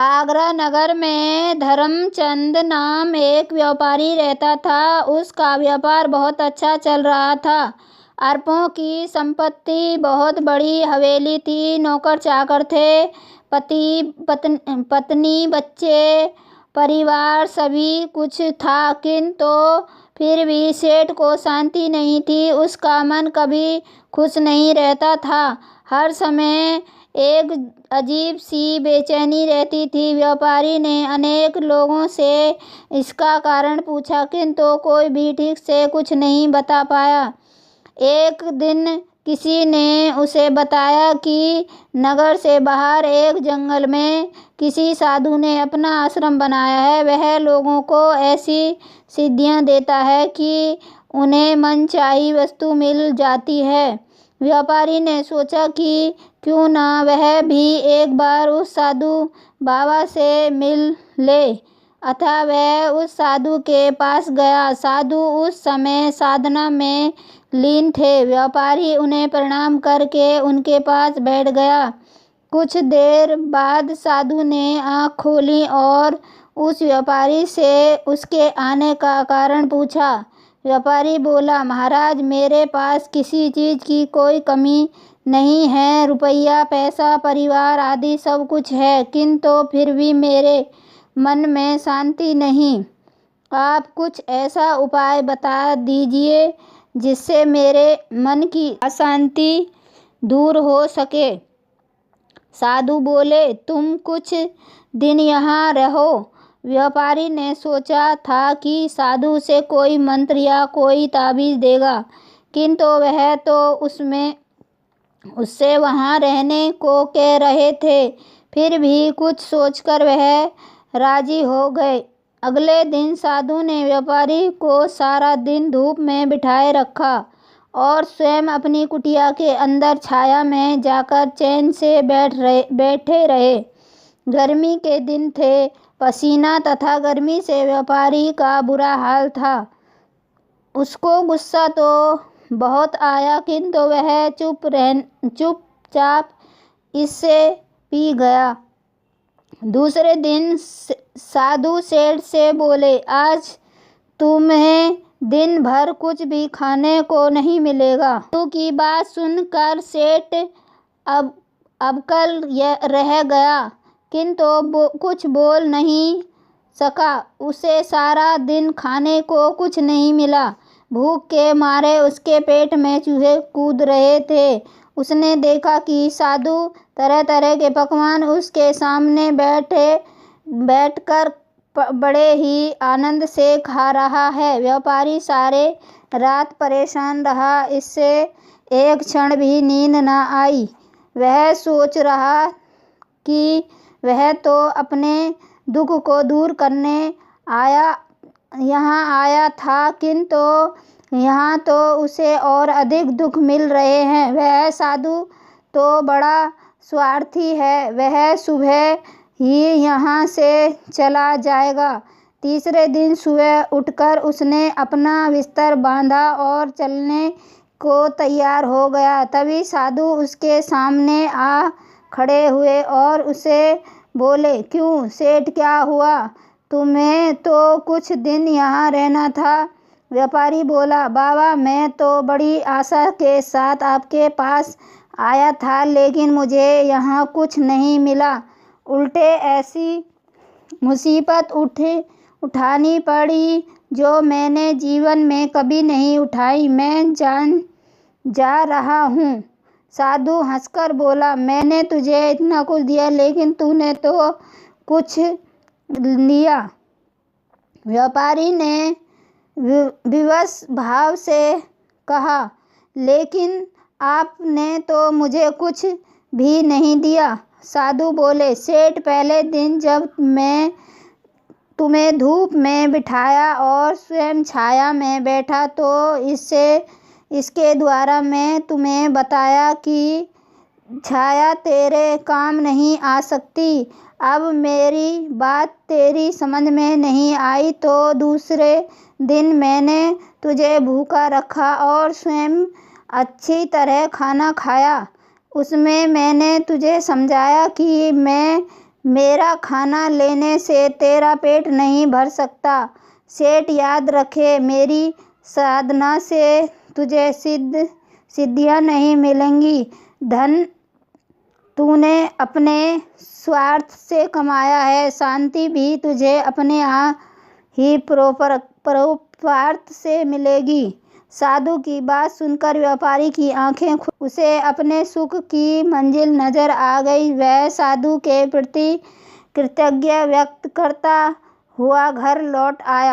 आगरा नगर में धर्मचंद नाम एक व्यापारी रहता था। उसका व्यापार बहुत अच्छा चल रहा था। अरबों की संपत्ति, बहुत बड़ी हवेली थी, नौकर चाकर थे, पत्नी, बच्चे, परिवार सभी कुछ था, किंतु फिर भी सेठ को शांति नहीं थी। उसका मन कभी खुश नहीं रहता था। हर समय एक अजीब सी बेचैनी रहती थी। व्यापारी ने अनेक लोगों से इसका कारण पूछा, किंतु कोई भी ठीक से कुछ नहीं बता पाया। एक दिन किसी ने उसे बताया कि नगर से बाहर एक जंगल में किसी साधु ने अपना आश्रम बनाया है। वह लोगों को ऐसी सिद्धियां देता है कि उन्हें मनचाही वस्तु मिल जाती है। व्यापारी ने सोचा कि क्यों ना वह भी एक बार उस साधु बाबा से मिल ले। अतः वह उस साधु के पास गया। साधु उस समय साधना में लीन थे। व्यापारी उन्हें प्रणाम करके उनके पास बैठ गया। कुछ देर बाद साधु ने आँख खोली और उस व्यापारी से उसके आने का कारण पूछा। व्यापारी बोला, महाराज, मेरे पास किसी चीज़ की कोई कमी नहीं है। रुपया, पैसा, परिवार आदि सब कुछ है, किंतु फिर भी मेरे मन में शांति नहीं। आप कुछ ऐसा उपाय बता दीजिए जिससे मेरे मन की अशांति दूर हो सके। साधु बोले, तुम कुछ दिन यहाँ रहो। व्यापारी ने सोचा था कि साधु से कोई मंत्र या कोई ताबीज़ देगा, किंतु वह तो उससे वहाँ रहने को कह रहे थे। फिर भी कुछ सोचकर वह राजी हो गए। अगले दिन साधु ने व्यापारी को सारा दिन धूप में बिठाए रखा और स्वयं अपनी कुटिया के अंदर छाया में जाकर चैन से बैठे रहे। गर्मी के दिन थे। पसीना तथा गर्मी से व्यापारी का बुरा हाल था। उसको गुस्सा तो बहुत आया, किंतु वह चुपचाप इससे पी गया। दूसरे दिन साधु सेठ से बोले, आज तुम्हें दिन भर कुछ भी खाने को नहीं मिलेगा। साधु की बात सुनकर सेठ अबकल रह गया, किंतु कुछ बोल नहीं सका। उसे सारा दिन खाने को कुछ नहीं मिला। भूख के मारे उसके पेट में चूहे कूद रहे थे। उसने देखा कि साधु तरह तरह के पकवान उसके सामने बैठकर बड़े ही आनंद से खा रहा है। व्यापारी सारे रात परेशान रहा। इससे एक क्षण भी नींद न आई। वह सोच रहा कि वह तो अपने दुख को दूर करने यहाँ आया था, किंतु यहाँ तो उसे और अधिक दुख मिल रहे हैं। वह साधु तो बड़ा स्वार्थी है। वह सुबह ही यहाँ से चला जाएगा। तीसरे दिन सुबह उठकर उसने अपना बिस्तर बांधा और चलने को तैयार हो गया। तभी साधु उसके सामने आ खड़े हुए और उसे बोले, क्यों सेठ, क्या हुआ? तुम्हें तो कुछ दिन यहाँ रहना था। व्यापारी बोला, बाबा, मैं तो बड़ी आशा के साथ आपके पास आया था, लेकिन मुझे यहाँ कुछ नहीं मिला। उल्टे ऐसी मुसीबत उठानी पड़ी जो मैंने जीवन में कभी नहीं उठाई। मैं जा रहा हूँ। साधु हंसकर बोला, मैंने तुझे इतना कुछ दिया, लेकिन तूने तो कुछ लिया। व्यापारी ने विवश भाव से कहा, लेकिन आपने तो मुझे कुछ भी नहीं दिया। साधु बोले, सेठ, पहले दिन जब मैं तुम्हें धूप में बिठाया और स्वयं छाया में बैठा, तो इसके द्वारा मैं तुम्हें बताया कि छाया तेरे काम नहीं आ सकती। अब मेरी बात तेरी समझ में नहीं आई तो दूसरे दिन मैंने तुझे भूखा रखा और स्वयं अच्छी तरह खाना खाया। उसमें मैंने तुझे समझाया कि मैं मेरा खाना लेने से तेरा पेट नहीं भर सकता। सेठ याद रखे, मेरी साधना से तुझे सिद्धियाँ नहीं मिलेंगी। धन तूने अपने स्वार्थ से कमाया है, शांति भी तुझे अपने ही परोपकार से मिलेगी। साधु की बात सुनकर व्यापारी की आंखें खुल, उसे अपने सुख की मंजिल नजर आ गई। वह साधु के प्रति कृतज्ञता व्यक्त करता हुआ घर लौट आया।